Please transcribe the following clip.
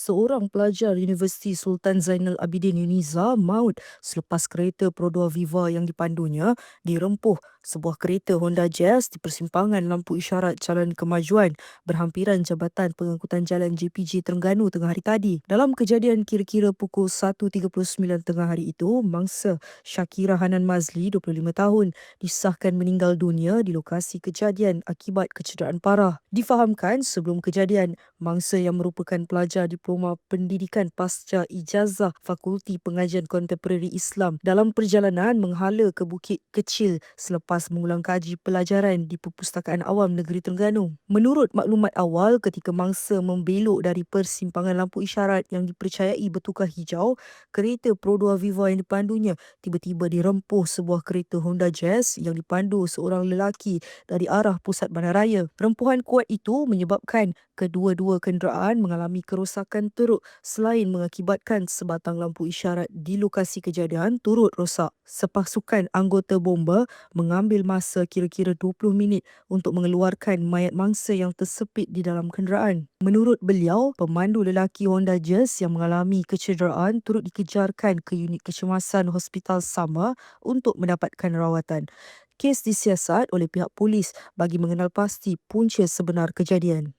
Seorang pelajar Universiti Sultan Zainal Abidin UNIZA maut selepas kereta Pro 2 Viva yang dipandunya dirempuh. Sebuah kereta Honda Jazz di persimpangan lampu isyarat Jalan Kemajuan berhampiran Jabatan Pengangkutan Jalan JPJ Terengganu tengah hari tadi. Dalam kejadian kira-kira pukul 1.39 tengah hari itu, mangsa Syakira Hanan Mazli, 25 tahun, disahkan meninggal dunia di lokasi kejadian akibat kecederaan parah. Difahamkan sebelum kejadian, mangsa yang merupakan pelajar Diploma Pendidikan Pasca Ijazah Fakulti Pengajian Kontemporari Islam dalam perjalanan menghala ke Bukit Kecil selepas mengulang kaji pelajaran di Perpustakaan Awam Negeri Terengganu. Menurut maklumat awal, ketika mangsa membelok dari persimpangan lampu isyarat yang dipercayai bertukar hijau, kereta Pro 2 Viva yang dipandunya tiba-tiba dirempuh sebuah kereta Honda Jazz yang dipandu seorang lelaki dari arah pusat bandaraya. Rempuhan kuat itu menyebabkan kedua-dua kenderaan mengalami kerosakan teruk selain mengakibatkan sebatang lampu isyarat di lokasi kejadian turut rosak. Sepasukan anggota bomba mengambil masa kira-kira 20 minit untuk mengeluarkan mayat mangsa yang tersepit di dalam kenderaan. Menurut beliau, pemandu lelaki Honda Jazz yang mengalami kecederaan turut dikejarkan ke unit kecemasan Hospital Sama untuk mendapatkan rawatan. Kes disiasat oleh pihak polis bagi mengenal pasti punca sebenar kejadian.